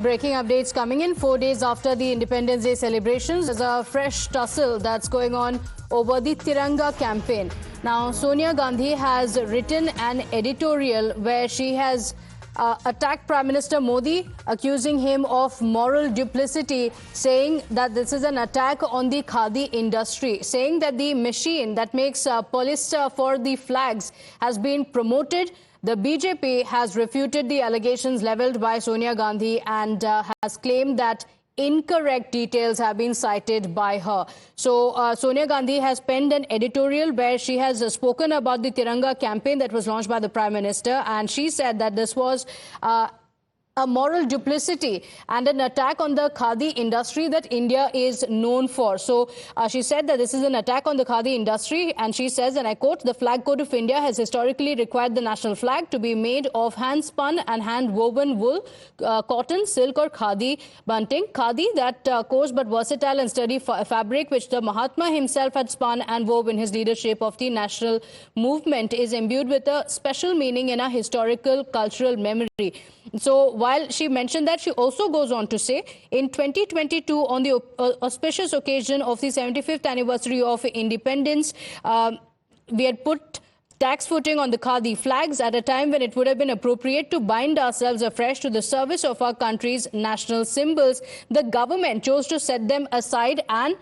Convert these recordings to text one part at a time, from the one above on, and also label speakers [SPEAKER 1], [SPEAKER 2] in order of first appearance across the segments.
[SPEAKER 1] Breaking updates coming in 4 days after the Independence Day celebrations. There's a fresh tussle that's going on over the Tiranga campaign. Now, Sonia Gandhi has written an editorial where she has attacked Prime Minister Modi, accusing him of moral duplicity, saying that this is an attack on the khadi industry, saying that the machine that makes polyester for the flags has been promoted. The BJP has refuted the allegations levelled by Sonia Gandhi and has claimed that incorrect details have been cited by her. So Sonia Gandhi has penned an editorial where she has spoken about the Tiranga campaign that was launched by the Prime Minister, and she said that this was a moral duplicity and an attack on the khadi industry that India is known for. So she said that this is an attack on the khadi industry, and she says, and I quote, "The flag code of India has historically required the national flag to be made of hand-spun and hand-woven wool, cotton, silk or khadi bunting. Khadi, that coarse but versatile and sturdy fabric which the Mahatma himself had spun and wove in his leadership of the national movement, is imbued with a special meaning in our historical cultural memory." So while she mentioned that, she also goes on to say, in 2022, on the auspicious occasion of the 75th anniversary of independence, we had put tax footing on the khadi flags at a time when it would have been appropriate to bind ourselves afresh to the service of our country's national symbols. The government chose to set them aside and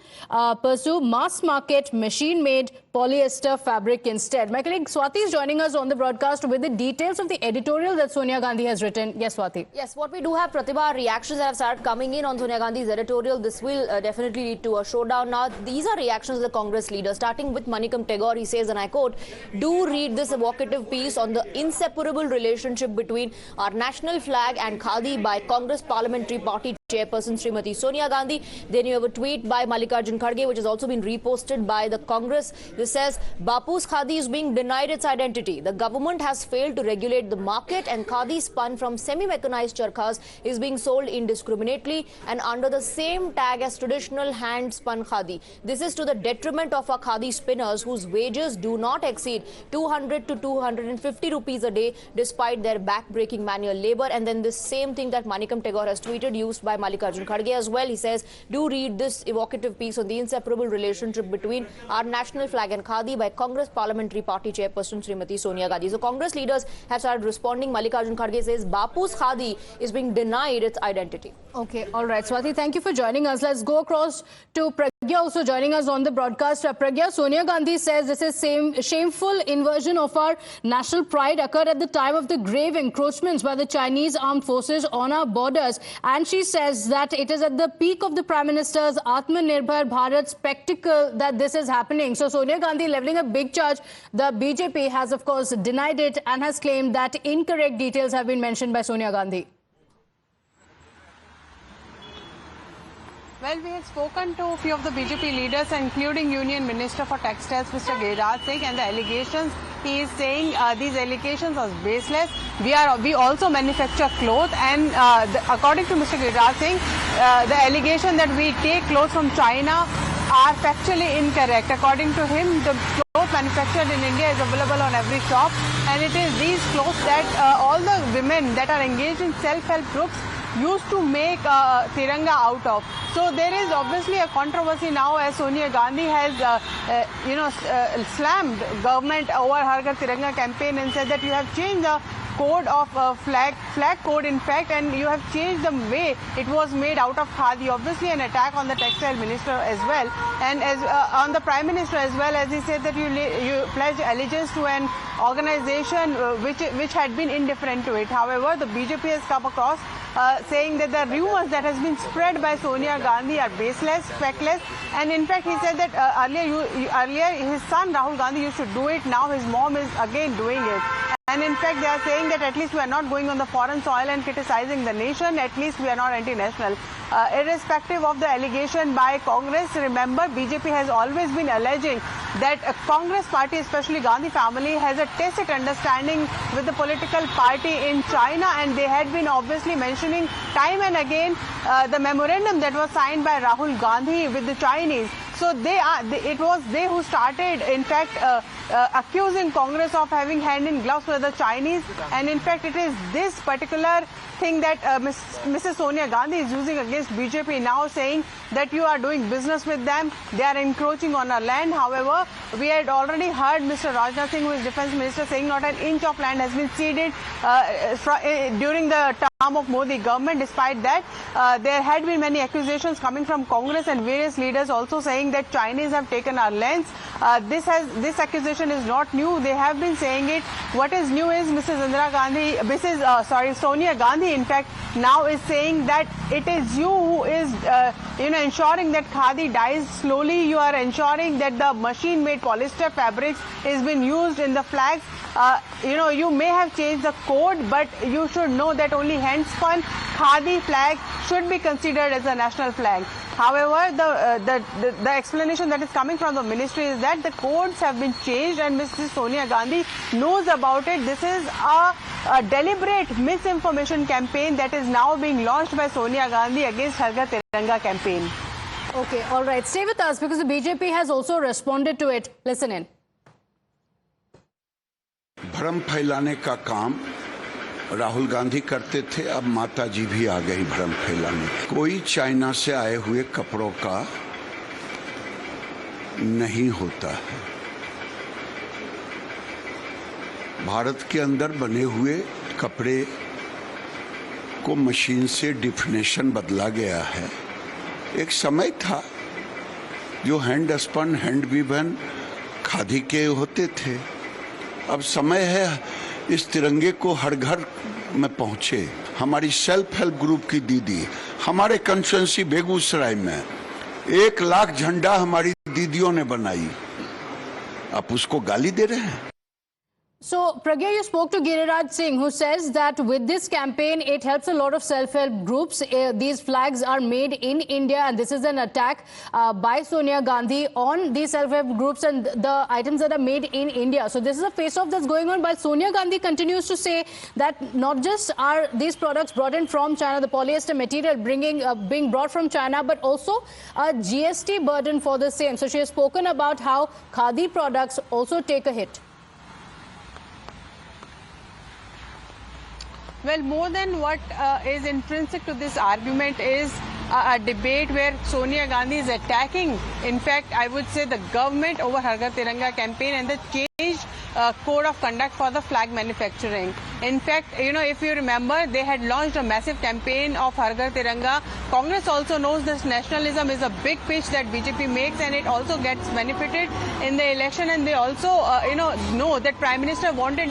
[SPEAKER 1] pursue mass market machine-made polyester fabric instead. My colleague Swati is joining us on the broadcast with the details of the editorial that Sonia Gandhi has written. Yes, Swati.
[SPEAKER 2] Yes, what we do have, Pratibha, reactions that have started coming in on Sonia Gandhi's editorial. This will definitely lead to a showdown. Now, these are reactions of the Congress leaders, starting with Manikam Tagore. He says, and I quote, "Do read this evocative piece on the inseparable relationship between our national flag and khadi by Congress Parliamentary Party Chairperson Srimati Sonia Gandhi." Then you have a tweet by Mallikarjun Kharge, which has also been reposted by the Congress. This says, "Bapu's khadi is being denied its identity. The government has failed to regulate the market, and khadi spun from semi-mechanized charkhas is being sold indiscriminately and under the same tag as traditional hand-spun khadi. This is to the detriment of our khadi spinners, whose wages do not exceed 200 to 250 rupees a day, despite their back-breaking manual labor." And then this same thing that Manikam Tagore has tweeted, used by Mallikarjun Kharge as well. He says, "Do read this evocative piece on the inseparable relationship between our national flag and khadi by Congress Parliamentary Party Chairperson Srimati Sonia Gandhi." So Congress leaders have started responding. Mallikarjun Kharge says Bapu's khadi is being denied its identity.
[SPEAKER 1] Okay, all right. Swati, thank you for joining us. Let's go across to Pragya, also joining us on the broadcast. Pragya, Sonia Gandhi says this is shameful inversion of our national pride occurred at the time of the grave encroachments by the Chinese armed forces on our borders. And she says that it is at the peak of the Prime Minister's Atmanirbhar Bharat spectacle that this is happening. So Sonia Gandhi levelling a big charge. The BJP has, of course, denied it and has claimed that incorrect details have been mentioned by Sonia Gandhi.
[SPEAKER 3] Well, we have spoken to a few of the BJP leaders, including Union Minister for Textiles, Mr. Giriraj Singh, and the allegations, he is saying these allegations are baseless. We also manufacture clothes, and according to Mr. Giriraj Singh, the allegation that we take clothes from China are factually incorrect. According to him, the clothes manufactured in India is available on every shop, and it is these clothes that all the women that are engaged in self-help groups used to make Tiranga out of. So there is obviously a controversy now, as Sonia Gandhi has, slammed government over her Tiranga campaign and said that you have changed the code of flag code, in fact, and you have changed the way it was made out of khadi. Obviously an attack on the textile minister as well, and as on the Prime Minister as well, as he said that you pledge allegiance to an organization which had been indifferent to it. However, the BJP has come across saying that the rumors that has been spread by Sonia Gandhi are baseless, feckless, and in fact he said that earlier his son Rahul Gandhi used to do it, now his mom is again doing it. And in fact, they are saying that at least we are not going on the foreign soil and criticizing the nation, at least we are not anti-national. Irrespective of the allegation by Congress, remember, BJP has always been alleging that Congress party, especially Gandhi family, has a tacit understanding with the political party in China, and they had been obviously mentioning time and again the memorandum that was signed by Rahul Gandhi with the Chinese. So it was they who started, in fact, accusing Congress of having hand in gloves with the Chinese. And in fact, it is this particular thing that Mrs. Sonia Gandhi is using against BJP now, saying that you are doing business with them, they are encroaching on our land. However, we had already heard Mr. Rajnath Singh, who is Defence Minister, saying not an inch of land has been ceded during the term of Modi government. Despite that, there had been many accusations coming from Congress and various leaders also saying that Chinese have taken our lands. This accusation is not new. They have been saying it. What is new is Sonia Gandhi, in fact, now is saying that it is you who is, ensuring that khadi dies slowly. You are ensuring that the machine-made polyester fabrics is being used in the flags. You may have changed the code, but you should know that only hand-spun khadi flag should be considered as a national flag. However, the explanation that is coming from the ministry is that the codes have been changed and Mrs. Sonia Gandhi knows about it. This is a deliberate misinformation campaign that is now being launched by Sonia Gandhi against Har Ghar Tiranga campaign.
[SPEAKER 1] Okay, all right. Stay with us because the BJP has also responded to it. Listen in.
[SPEAKER 4] भ्रम फैलाने का काम राहुल गांधी करते थे, अब माता जी भी आ गई भ्रम फैलाने। कोई चाइना से आए हुए कपड़ों का नहीं होता है। भारत के अंदर बने हुए कपड़े को मशीन से डिफिनेशन बदला गया है। एक समय था जो हैंड स्पन, हैंड वीवन खादी के होते थे। अब समय है इस तिरंगे को हर घर में पहुंचे। हमारी सेल्फ हेल्प ग्रुप की दीदी हमारे कंस्टिट्यूएंसी बेगूसराय में 1 लाख झंडा हमारी दीदियों ने बनाई। आप उसको गाली दे रहे हैं।
[SPEAKER 1] So, Pragya, you spoke to Giriraj Singh, who says that with this campaign, it helps a lot of self-help groups. These flags are made in India, and this is an attack by Sonia Gandhi on these self-help groups and the items that are made in India. So, this is a face-off that's going on, while Sonia Gandhi continues to say that not just are these products brought in from China, the polyester material being brought from China, but also a GST burden for the same. So, she has spoken about how khadi products also take a hit.
[SPEAKER 3] Well, more than what is intrinsic to this argument is a debate where Sonia Gandhi is attacking, in fact, I would say the government over Har Ghar Tiranga campaign and the changed code of conduct for the flag manufacturing. In fact, if you remember, they had launched a massive campaign of Har Ghar Tiranga. Congress also knows this nationalism is a big pitch that BJP makes, and it also gets benefited in the election. And they also, know that Prime Minister wanted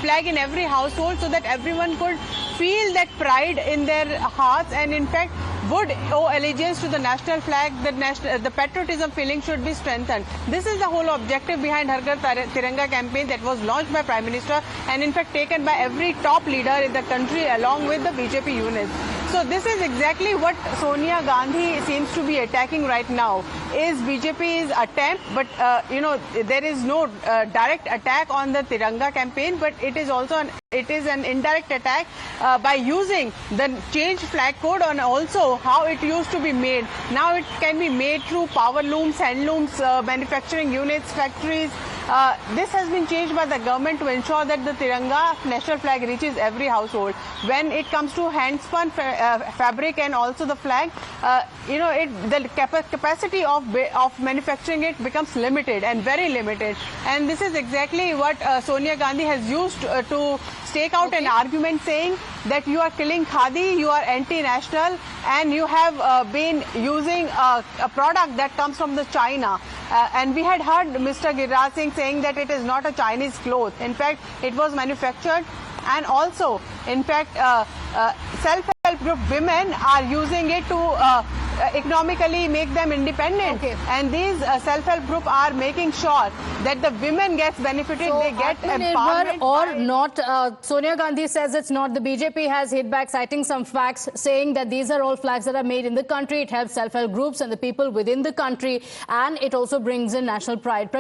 [SPEAKER 3] flag in every household so that everyone could feel that pride in their hearts, and in fact would owe allegiance to the national flag. The patriotism feeling should be strengthened. This is the whole objective behind Har Ghar Tiranga campaign that was launched by Prime Minister and in fact taken by every top leader in the country along with the BJP units. So this is exactly what Sonia Gandhi seems to be attacking right now, is BJP's attempt, but there is no direct attack on the Tiranga campaign, but it is also an indirect attack by using the changed flag code and also how it used to be made. Now it can be made through power looms, hand looms, manufacturing units, factories. This has been changed by the government to ensure that the Tiranga national flag reaches every household. When it comes to hand-spun fabric and also the flag, the capacity of manufacturing it becomes limited and very limited. And this is exactly what Sonia Gandhi has used to stake out an argument saying that you are killing khadi, you are anti-national, and you have been using a product that comes from the China. And we had heard Mr. Giriraj Singh saying that it is not a Chinese cloth. In fact, it was manufactured, and also, in fact, self-help group women are using it to economically make them independent.
[SPEAKER 1] Okay.
[SPEAKER 3] And these self-help group are making sure that the women gets benefited,
[SPEAKER 1] So,
[SPEAKER 3] they get
[SPEAKER 1] Atmanirbhar
[SPEAKER 3] empowerment.
[SPEAKER 1] or not, Sonia Gandhi says it's not. The BJP has hit back, citing some facts, saying that these are all flags that are made in the country. It helps self-help groups and the people within the country, and it also brings in national pride.